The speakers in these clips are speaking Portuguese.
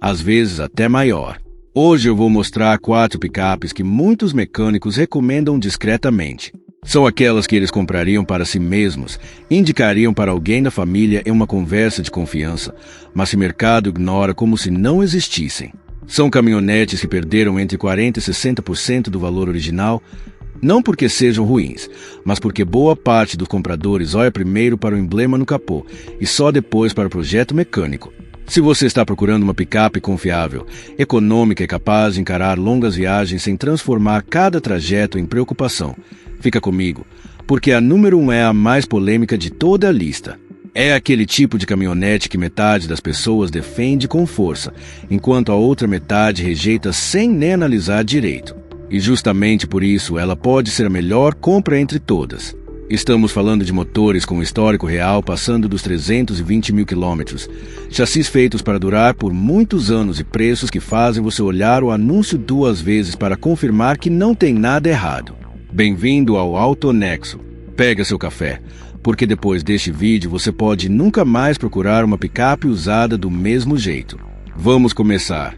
às vezes até maior. Hoje eu vou mostrar 4 picapes que muitos mecânicos recomendam discretamente. São aquelas que eles comprariam para si mesmos, indicariam para alguém da família em uma conversa de confiança, mas o mercado ignora como se não existissem. São caminhonetes que perderam entre 40% e 60% do valor original, não porque sejam ruins, mas porque boa parte dos compradores olha primeiro para o emblema no capô e só depois para o projeto mecânico. Se você está procurando uma picape confiável, econômica e capaz de encarar longas viagens sem transformar cada trajeto em preocupação, fica comigo, porque a número 1 é a mais polêmica de toda a lista. É aquele tipo de caminhonete que metade das pessoas defende com força, enquanto a outra metade rejeita sem nem analisar direito. E justamente por isso ela pode ser a melhor compra entre todas. Estamos falando de motores com histórico real passando dos 320 mil quilômetros, chassis feitos para durar por muitos anos e preços que fazem você olhar o anúncio 2 vezes para confirmar que não tem nada errado. Bem-vindo ao Autonexo. Pega seu café, porque depois deste vídeo você pode nunca mais procurar uma picape usada do mesmo jeito. Vamos começar.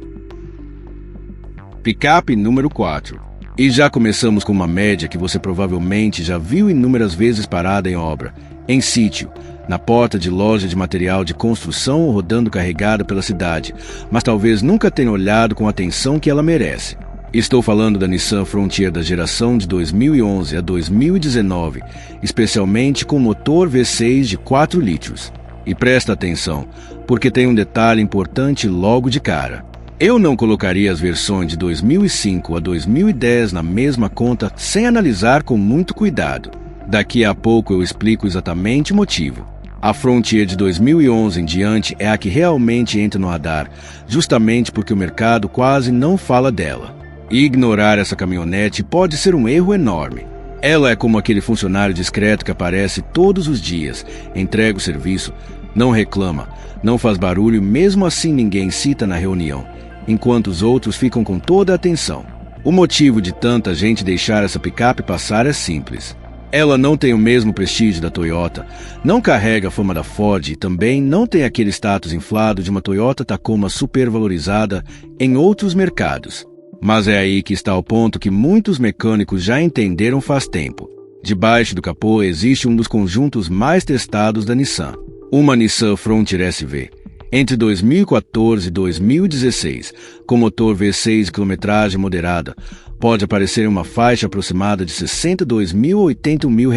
Picape número 4. E já começamos com uma média que você provavelmente já viu inúmeras vezes parada em obra, em sítio, na porta de loja de material de construção ou rodando carregada pela cidade, mas talvez nunca tenha olhado com a atenção que ela merece. Estou falando da Nissan Frontier da geração de 2011 a 2019, especialmente com motor V6 de 4 litros. E presta atenção, porque tem um detalhe importante logo de cara. Eu não colocaria as versões de 2005 a 2010 na mesma conta sem analisar com muito cuidado. Daqui a pouco eu explico exatamente o motivo. A Frontier de 2011 em diante é a que realmente entra no radar, justamente porque o mercado quase não fala dela. E ignorar essa caminhonete pode ser um erro enorme. Ela é como aquele funcionário discreto que aparece todos os dias, entrega o serviço, não reclama, não faz barulho e mesmo assim ninguém cita na reunião, enquanto os outros ficam com toda a atenção. O motivo de tanta gente deixar essa picape passar é simples. Ela não tem o mesmo prestígio da Toyota, não carrega a fama da Ford e também não tem aquele status inflado de uma Toyota Tacoma supervalorizada em outros mercados. Mas é aí que está o ponto que muitos mecânicos já entenderam faz tempo. Debaixo do capô existe um dos conjuntos mais testados da Nissan, uma Nissan Frontier SV. Entre 2014 e 2016, com motor V6 de quilometragem moderada, pode aparecer uma faixa aproximada de R$ 62 mil a R$ 80 mil,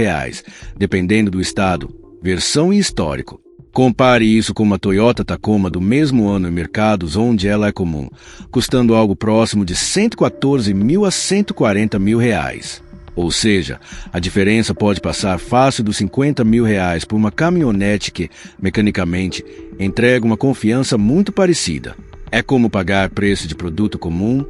dependendo do estado, versão e histórico. Compare isso com uma Toyota Tacoma do mesmo ano em mercados onde ela é comum, custando algo próximo de R$ 114 mil a R$ 140 mil. Ou seja, a diferença pode passar fácil dos R$ 50 mil por uma caminhonete que, mecanicamente, entrega uma confiança muito parecida. É como pagar preço de produto comum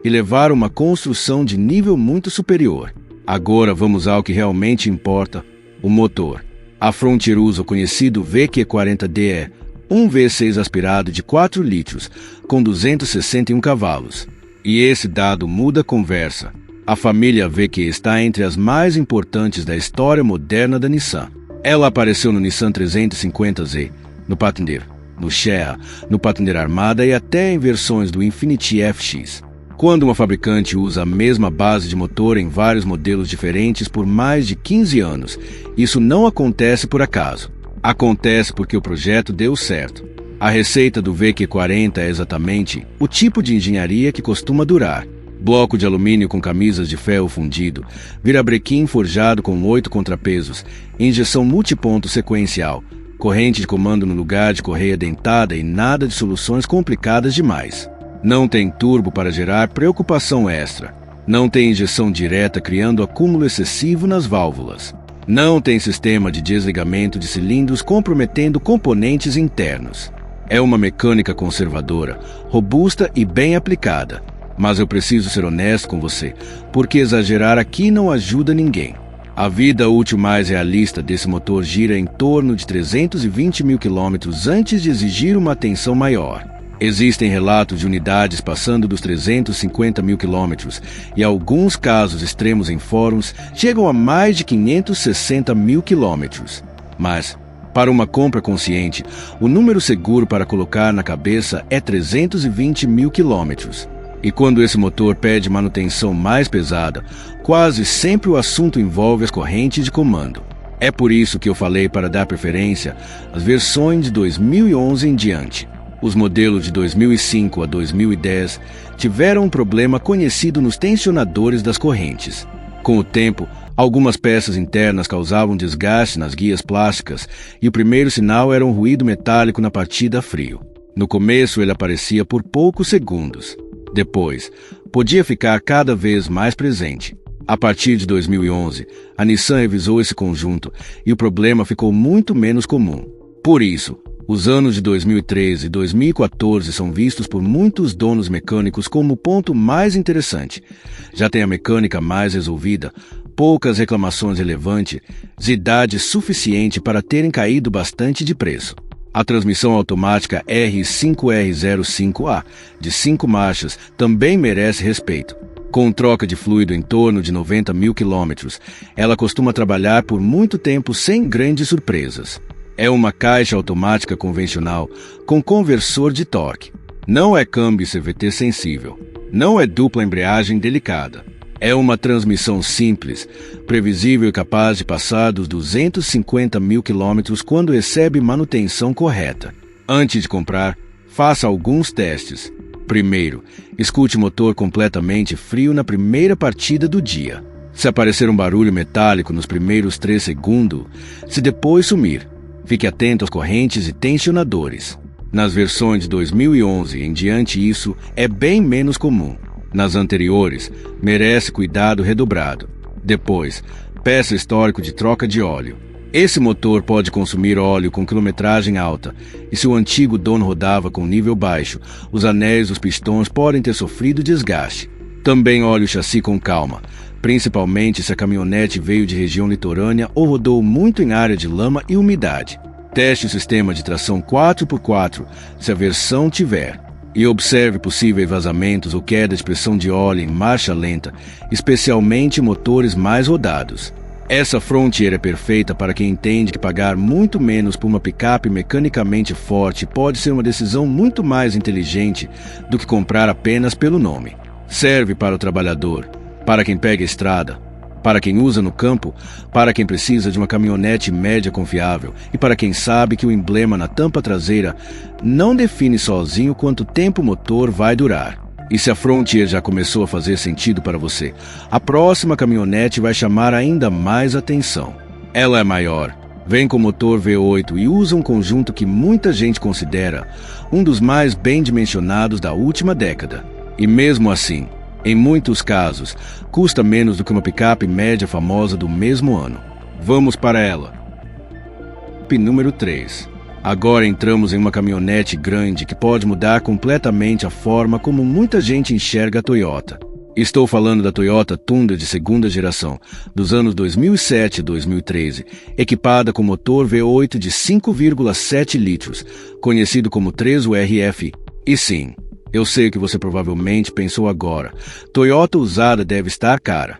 e levar uma construção de nível muito superior. Agora vamos ao que realmente importa, o motor. A Frontier usa o conhecido VQ40DE, um V6 aspirado de 4 litros, com 261 cavalos. E esse dado muda a conversa. A família VQ está entre as mais importantes da história moderna da Nissan. Ela apareceu no Nissan 350Z, no Pathfinder, no Shea, no Pathfinder Armada e até em versões do Infiniti FX. Quando uma fabricante usa a mesma base de motor em vários modelos diferentes por mais de 15 anos, isso não acontece por acaso. Acontece porque o projeto deu certo. A receita do VQ40 é exatamente o tipo de engenharia que costuma durar. Bloco de alumínio com camisas de ferro fundido, virabrequim forjado com 8 contrapesos, injeção multiponto sequencial, corrente de comando no lugar de correia dentada e nada de soluções complicadas demais. Não tem turbo para gerar preocupação extra. Não tem injeção direta criando acúmulo excessivo nas válvulas. Não tem sistema de desligamento de cilindros comprometendo componentes internos. É uma mecânica conservadora, robusta e bem aplicada. Mas eu preciso ser honesto com você, porque exagerar aqui não ajuda ninguém. A vida útil mais realista desse motor gira em torno de 320 mil quilômetros antes de exigir uma atenção maior. Existem relatos de unidades passando dos 350 mil quilômetros e alguns casos extremos em fóruns chegam a mais de 560 mil quilômetros. Mas Para uma compra consciente, o número seguro para colocar na cabeça é 320 mil quilômetros. E quando esse motor pede manutenção mais pesada, quase sempre o assunto envolve as correntes de comando. É por isso que eu falei para dar preferência às versões de 2011 em diante. Os modelos de 2005 a 2010 tiveram um problema conhecido nos tensionadores das correntes. Com o tempo, algumas peças internas causavam desgaste nas guias plásticas e o primeiro sinal era um ruído metálico na partida a frio. No começo ele aparecia por poucos segundos. Depois, podia ficar cada vez mais presente. A partir de 2011, a Nissan revisou esse conjunto e o problema ficou muito menos comum. Por isso, os anos de 2013 e 2014 são vistos por muitos donos mecânicos como o ponto mais interessante. Já tem a mecânica mais resolvida, poucas reclamações relevantes e idade suficiente para terem caído bastante de preço. A transmissão automática R5R05A, de 5 marchas, também merece respeito. Com troca de fluido em torno de 90 mil quilômetros, ela costuma trabalhar por muito tempo sem grandes surpresas. É uma caixa automática convencional com conversor de torque. Não é câmbio CVT sensível. Não é dupla embreagem delicada. É uma transmissão simples, previsível e capaz de passar dos 250 mil quilômetros quando recebe manutenção correta. Antes de comprar, faça alguns testes. Primeiro, escute o motor completamente frio na primeira partida do dia. Se aparecer um barulho metálico nos primeiros 3 segundos, se depois sumir, fique atento às correntes e tensionadores. Nas versões de 2011 em diante isso é bem menos comum. Nas anteriores, merece cuidado redobrado. Depois, peça histórico de troca de óleo. Esse motor pode consumir óleo com quilometragem alta, e se o antigo dono rodava com nível baixo, os anéis dos pistões podem ter sofrido desgaste. Também olhe o chassi com calma, principalmente se a caminhonete veio de região litorânea ou rodou muito em área de lama e umidade. Teste o sistema de tração 4x4, se a versão tiver, e observe possíveis vazamentos ou queda de pressão de óleo em marcha lenta, especialmente em motores mais rodados. Essa Frontier é perfeita para quem entende que pagar muito menos por uma picape mecanicamente forte pode ser uma decisão muito mais inteligente do que comprar apenas pelo nome. Serve para o trabalhador, para quem pega a estrada, para quem usa no campo, para quem precisa de uma caminhonete média confiável e para quem sabe que o emblema na tampa traseira não define sozinho quanto tempo o motor vai durar. E se a Frontier já começou a fazer sentido para você, a próxima caminhonete vai chamar ainda mais atenção. Ela é maior, vem com motor V8 e usa um conjunto que muita gente considera um dos mais bem dimensionados da última década. E mesmo assim, em muitos casos, custa menos do que uma picape média famosa do mesmo ano. Vamos para ela. Número 3. Agora entramos em uma caminhonete grande que pode mudar completamente a forma como muita gente enxerga a Toyota. Estou falando da Toyota Tundra de segunda geração, dos anos 2007 e 2013, equipada com motor V8 de 5,7 litros, conhecido como 3URF. E sim, eu sei que você provavelmente pensou agora, Toyota usada deve estar cara.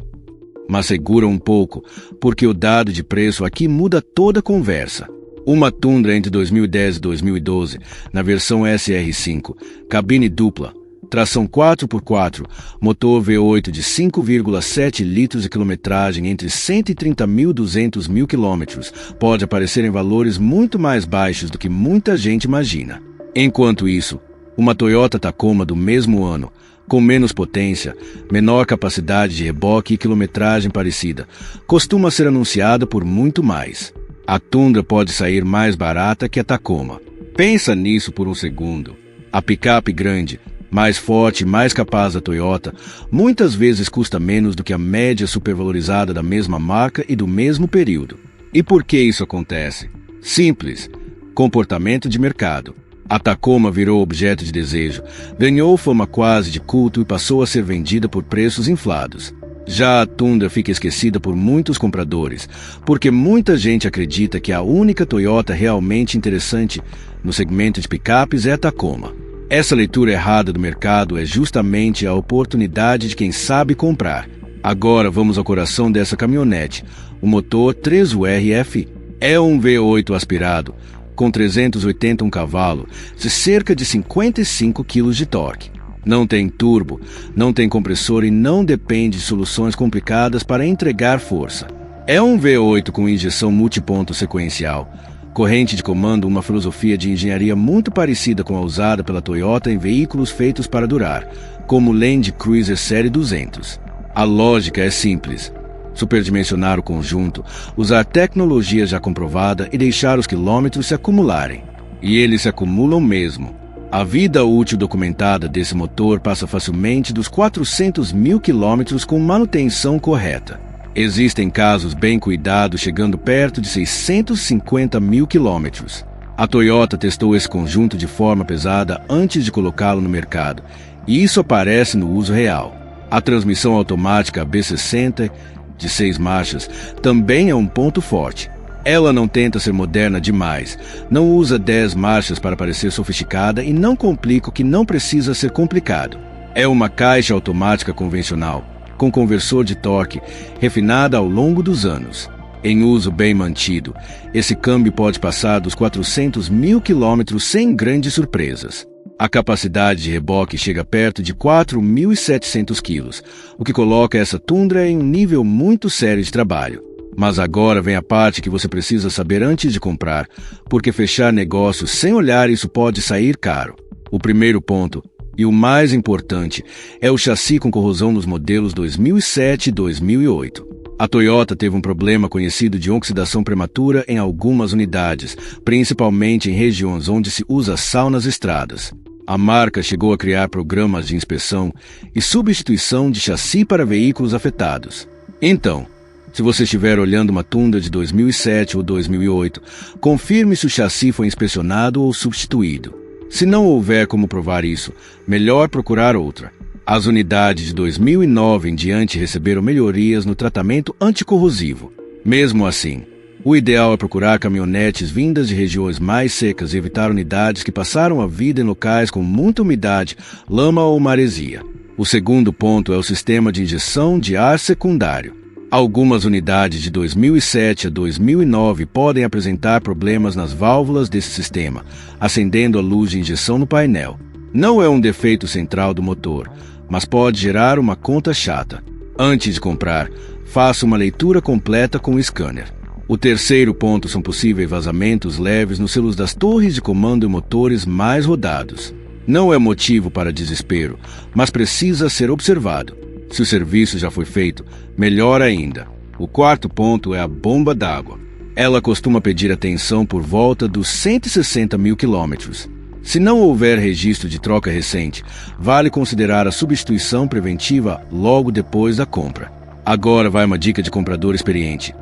Mas segura um pouco, porque o dado de preço aqui muda toda a conversa. Uma Tundra entre 2010 e 2012, na versão SR5, cabine dupla, tração 4x4, motor V8 de 5,7 litros de quilometragem entre 130 mil e 200 mil quilômetros, pode aparecer em valores muito mais baixos do que muita gente imagina. Enquanto isso, uma Toyota Tacoma do mesmo ano, com menos potência, menor capacidade de reboque e quilometragem parecida, costuma ser anunciada por muito mais. A Tundra pode sair mais barata que a Tacoma. Pensa nisso por um segundo. A picape grande, mais forte e mais capaz da Toyota, muitas vezes custa menos do que a média supervalorizada da mesma marca e do mesmo período. E por que isso acontece? Simples. Comportamento de mercado. A Tacoma virou objeto de desejo, ganhou fama quase de culto e passou a ser vendida por preços inflados. Já a Tundra fica esquecida por muitos compradores, porque muita gente acredita que a única Toyota realmente interessante no segmento de picapes é a Tacoma. Essa leitura errada do mercado é justamente a oportunidade de quem sabe comprar. Agora vamos ao coração dessa caminhonete, o motor 3URF. É um V8 aspirado, com 381 cavalos e cerca de 55 kg de torque. Não tem turbo, não tem compressor e não depende de soluções complicadas para entregar força. É um V8 com injeção multiponto sequencial. Corrente de comando, uma filosofia de engenharia muito parecida com a usada pela Toyota em veículos feitos para durar, como o Land Cruiser Série 200. A lógica é simples. Superdimensionar o conjunto, usar tecnologia já comprovada e deixar os quilômetros se acumularem. E eles se acumulam mesmo. A vida útil documentada desse motor passa facilmente dos 400 mil quilômetros com manutenção correta. Existem casos bem cuidados chegando perto de 650 mil quilômetros. A Toyota testou esse conjunto de forma pesada antes de colocá-lo no mercado, e isso aparece no uso real. A transmissão automática B60 de 6 marchas também é um ponto forte. Ela não tenta ser moderna demais, não usa 10 marchas para parecer sofisticada e não complica o que não precisa ser complicado. É uma caixa automática convencional, com conversor de torque, refinada ao longo dos anos. Em uso bem mantido, esse câmbio pode passar dos 400 mil quilômetros sem grandes surpresas. A capacidade de reboque chega perto de 4.700 quilos, o que coloca essa Tundra em um nível muito sério de trabalho. Mas agora vem a parte que você precisa saber antes de comprar, porque fechar negócios sem olhar isso pode sair caro. O primeiro ponto, e o mais importante, é o chassi com corrosão nos modelos 2007 e 2008. A Toyota teve um problema conhecido de oxidação prematura em algumas unidades, principalmente em regiões onde se usa sal nas estradas. A marca chegou a criar programas de inspeção e substituição de chassi para veículos afetados. Então, se você estiver olhando uma Tundra de 2007 ou 2008, confirme se o chassi foi inspecionado ou substituído. Se não houver como provar isso, melhor procurar outra. As unidades de 2009 em diante receberam melhorias no tratamento anticorrosivo. Mesmo assim, o ideal é procurar caminhonetes vindas de regiões mais secas e evitar unidades que passaram a vida em locais com muita umidade, lama ou maresia. O segundo ponto é o sistema de injeção de ar secundário. Algumas unidades de 2007 a 2009 podem apresentar problemas nas válvulas desse sistema, acendendo a luz de injeção no painel. Não é um defeito central do motor, mas pode gerar uma conta chata. Antes de comprar, faça uma leitura completa com o scanner. O terceiro ponto são possíveis vazamentos leves nos selos das torres de comando e motores mais rodados. Não é motivo para desespero, mas precisa ser observado. Se o serviço já foi feito, melhor ainda. O quarto ponto é a bomba d'água. Ela costuma pedir atenção por volta dos 160 mil quilômetros. Se não houver registro de troca recente, vale considerar a substituição preventiva logo depois da compra. Agora vai uma dica de comprador experiente.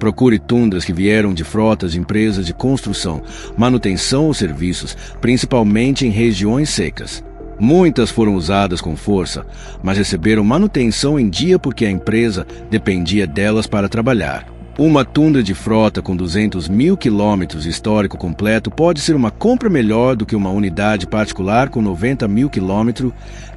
Procure Tundras que vieram de frotas de empresas de construção, manutenção ou serviços, principalmente em regiões secas. Muitas foram usadas com força, mas receberam manutenção em dia porque a empresa dependia delas para trabalhar. Uma Tundra de frota com 200 mil quilômetros histórico completo pode ser uma compra melhor do que uma unidade particular com 90 mil quilômetros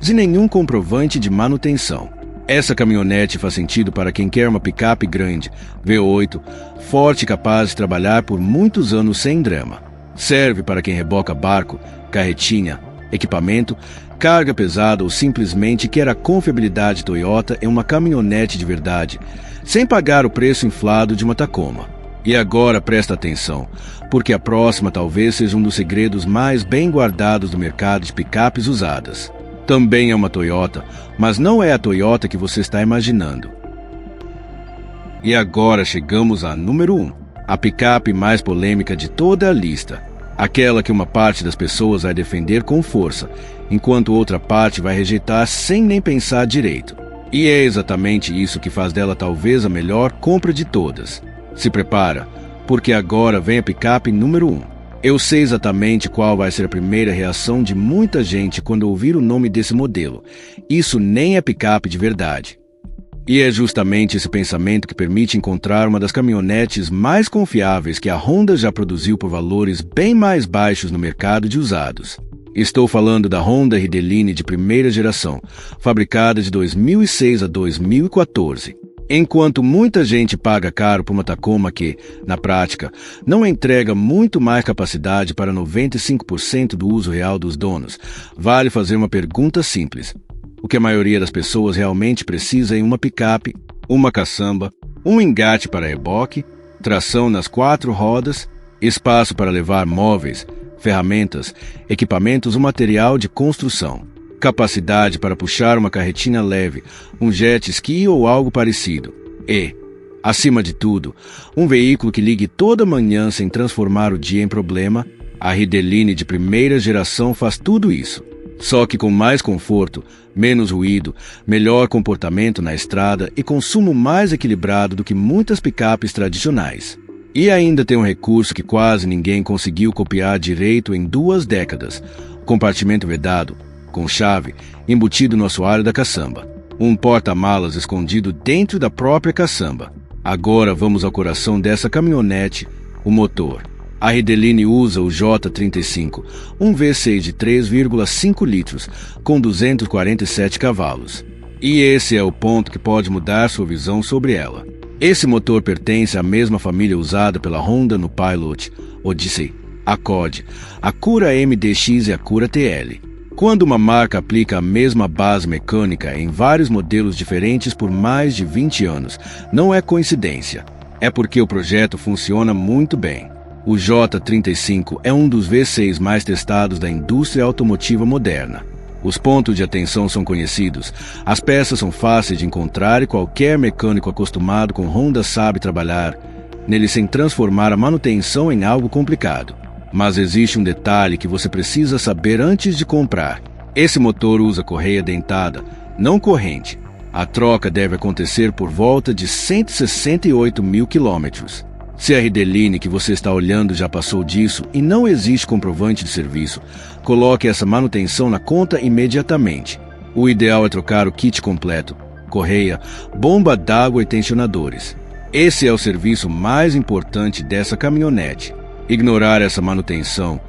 e nenhum comprovante de manutenção. Essa caminhonete faz sentido para quem quer uma picape grande, V8, forte e capaz de trabalhar por muitos anos sem drama. Serve para quem reboca barco, carretinha, equipamento, carga pesada ou simplesmente quer a confiabilidade Toyota em uma caminhonete de verdade, sem pagar o preço inflado de uma Tacoma. E agora presta atenção, porque a próxima talvez seja um dos segredos mais bem guardados do mercado de picapes usadas. Também é uma Toyota, mas não é a Toyota que você está imaginando. E agora chegamos à número 1, a picape mais polêmica de toda a lista. Aquela que uma parte das pessoas vai defender com força, enquanto outra parte vai rejeitar sem nem pensar direito. E é exatamente isso que faz dela talvez a melhor compra de todas. Se prepara, porque agora vem a picape número 1. Eu sei exatamente qual vai ser a primeira reação de muita gente quando ouvir o nome desse modelo. Isso nem é picape de verdade. E é justamente esse pensamento que permite encontrar uma das caminhonetes mais confiáveis que a Honda já produziu por valores bem mais baixos no mercado de usados. Estou falando da Honda Ridgeline de primeira geração, fabricada de 2006 a 2014. Enquanto muita gente paga caro por uma Tacoma que, na prática, não entrega muito mais capacidade para 95% do uso real dos donos, vale fazer uma pergunta simples. O que a maioria das pessoas realmente precisa em uma picape, uma caçamba, um engate para reboque, tração nas 4 rodas, espaço para levar móveis, ferramentas, equipamentos ou material de construção, capacidade para puxar uma carretinha leve, um jet ski ou algo parecido. E, acima de tudo, um veículo que ligue toda manhã sem transformar o dia em problema. A Rideline de primeira geração faz tudo isso. Só que com mais conforto, menos ruído, melhor comportamento na estrada e consumo mais equilibrado do que muitas picapes tradicionais. E ainda tem um recurso que quase ninguém conseguiu copiar direito em 2 décadas: compartimento vedado, com chave, embutido no assoalho da caçamba. Um porta-malas escondido dentro da própria caçamba. Agora vamos ao coração dessa caminhonete, o motor. A Rideline usa o J35, um V6 de 3,5 litros, com 247 cavalos. E esse é o ponto que pode mudar sua visão sobre ela. Esse motor pertence à mesma família usada pela Honda no Pilot, Odyssey, Accord, Acura MDX e Acura TL. Quando uma marca aplica a mesma base mecânica em vários modelos diferentes por mais de 20 anos, não é coincidência. É porque o projeto funciona muito bem. O J35 é um dos V6 mais testados da indústria automotiva moderna. Os pontos de atenção são conhecidos, as peças são fáceis de encontrar e qualquer mecânico acostumado com Honda sabe trabalhar nele sem transformar a manutenção em algo complicado. Mas existe um detalhe que você precisa saber antes de comprar. Esse motor usa correia dentada, não corrente. A troca deve acontecer por volta de 168 mil quilômetros. Se a Rideline que você está olhando já passou disso e não existe comprovante de serviço, coloque essa manutenção na conta imediatamente. O ideal é trocar o kit completo: correia, bomba d'água e tensionadores. Esse é o serviço mais importante dessa caminhonete. Ignorar essa manutenção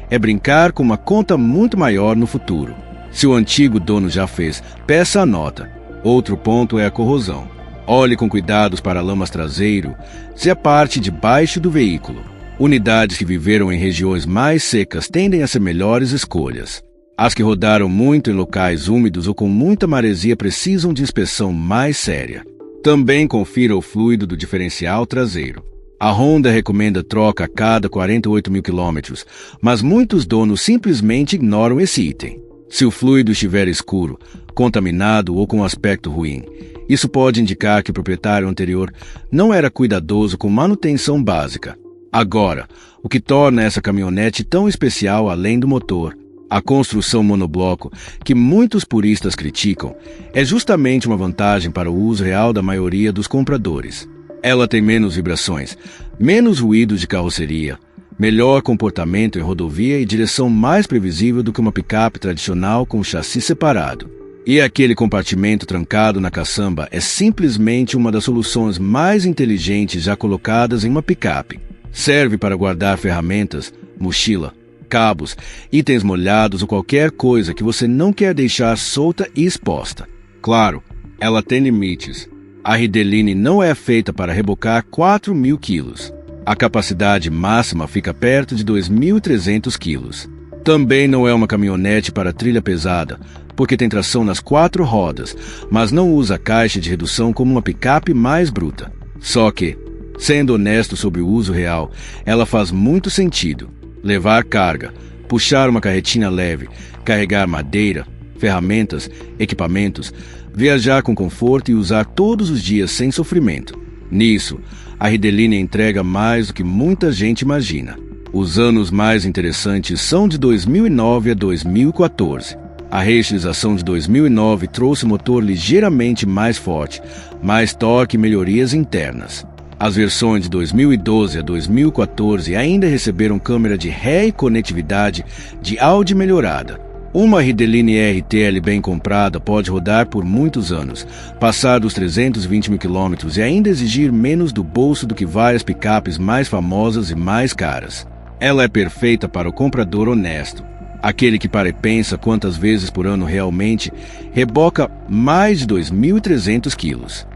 é brincar com uma conta muito maior no futuro. Se o antigo dono já fez, peça a nota. Outro ponto é a corrosão. Olhe com cuidado para lamas traseiro, se a parte de baixo do veículo. Unidades que viveram em regiões mais secas tendem a ser melhores escolhas. As que rodaram muito em locais úmidos ou com muita maresia precisam de inspeção mais séria. Também confira o fluido do diferencial traseiro. A Honda recomenda troca a cada 48 mil quilômetros, mas muitos donos simplesmente ignoram esse item. Se o fluido estiver escuro, contaminado ou com aspecto ruim, isso pode indicar que o proprietário anterior não era cuidadoso com manutenção básica. Agora, o que torna essa caminhonete tão especial além do motor, a construção monobloco, que muitos puristas criticam, é justamente uma vantagem para o uso real da maioria dos compradores. Ela tem menos vibrações, menos ruídos de carroceria, melhor comportamento em rodovia e direção mais previsível do que uma picape tradicional com chassi separado. E aquele compartimento trancado na caçamba é simplesmente uma das soluções mais inteligentes já colocadas em uma picape. Serve para guardar ferramentas, mochila, cabos, itens molhados ou qualquer coisa que você não quer deixar solta e exposta. Claro, ela tem limites. A Rideline não é feita para rebocar 4.000 quilos. A capacidade máxima fica perto de 2.300 quilos. Também não é uma caminhonete para trilha pesada, porque tem tração nas 4 rodas, mas não usa caixa de redução como uma picape mais bruta. Só que, sendo honesto sobre o uso real, ela faz muito sentido. Levar carga, puxar uma carretinha leve, carregar madeira, ferramentas, equipamentos, viajar com conforto e usar todos os dias sem sofrimento. Nisso, a Rideline entrega mais do que muita gente imagina. Os anos mais interessantes são de 2009 a 2014. A reestilização de 2009 trouxe motor ligeiramente mais forte, mais torque e melhorias internas. As versões de 2012 a 2014 ainda receberam câmera de ré e conectividade de áudio melhorada. Uma Rideline RTL bem comprada pode rodar por muitos anos, passar dos 320 mil quilômetros e ainda exigir menos do bolso do que várias picapes mais famosas e mais caras. Ela é perfeita para o comprador honesto, aquele que para e pensa quantas vezes por ano realmente reboca mais de 2.300 quilos.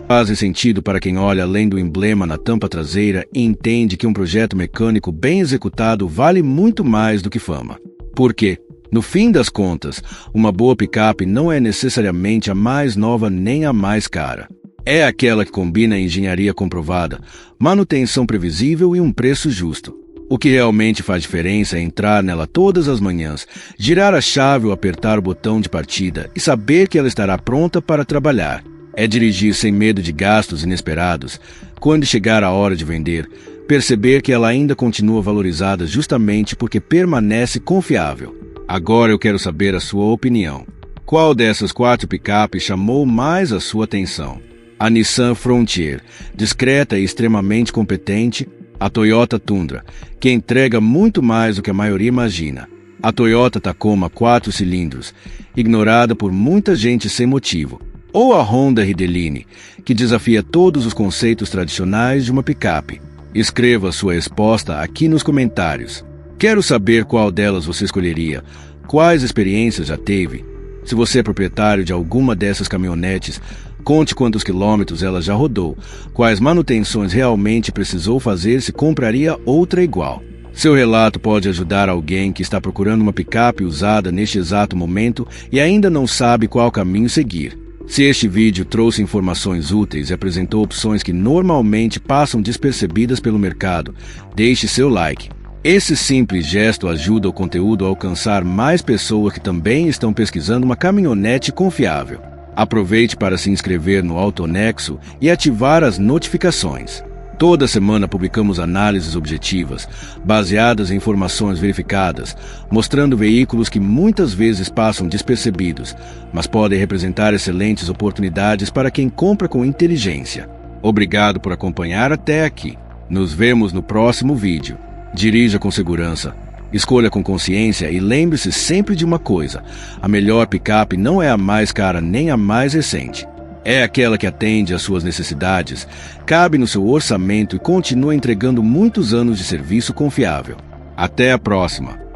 Faz sentido para quem olha além do emblema na tampa traseira e entende que um projeto mecânico bem executado vale muito mais do que fama. Por quê? No fim das contas, uma boa picape não é necessariamente a mais nova nem a mais cara. É aquela que combina a engenharia comprovada, manutenção previsível e um preço justo. O que realmente faz diferença é entrar nela todas as manhãs, girar a chave ou apertar o botão de partida e saber que ela estará pronta para trabalhar. É dirigir sem medo de gastos inesperados. Quando chegar a hora de vender, perceber que ela ainda continua valorizada justamente porque permanece confiável. Agora eu quero saber a sua opinião. Qual dessas 4 picapes chamou mais a sua atenção? A Nissan Frontier, discreta e extremamente competente. A Toyota Tundra, que entrega muito mais do que a maioria imagina. A Toyota Tacoma 4 cilindros, ignorada por muita gente sem motivo. Ou a Honda Ridgeline, que desafia todos os conceitos tradicionais de uma picape. Escreva sua resposta aqui nos comentários. Quero saber qual delas você escolheria, quais experiências já teve. Se você é proprietário de alguma dessas caminhonetes, conte quantos quilômetros ela já rodou, quais manutenções realmente precisou fazer se compraria outra igual. Seu relato pode ajudar alguém que está procurando uma picape usada neste exato momento e ainda não sabe qual caminho seguir. Se este vídeo trouxe informações úteis e apresentou opções que normalmente passam despercebidas pelo mercado, deixe seu like. Esse simples gesto ajuda o conteúdo a alcançar mais pessoas que também estão pesquisando uma caminhonete confiável. Aproveite para se inscrever no AutoNexo e ativar as notificações. Toda semana publicamos análises objetivas, baseadas em informações verificadas, mostrando veículos que muitas vezes passam despercebidos, mas podem representar excelentes oportunidades para quem compra com inteligência. Obrigado por acompanhar até aqui. Nos vemos no próximo vídeo. Dirija com segurança, escolha com consciência e lembre-se sempre de uma coisa: a melhor picape não é a mais cara nem a mais recente. É aquela que atende às suas necessidades, cabe no seu orçamento e continua entregando muitos anos de serviço confiável. Até a próxima!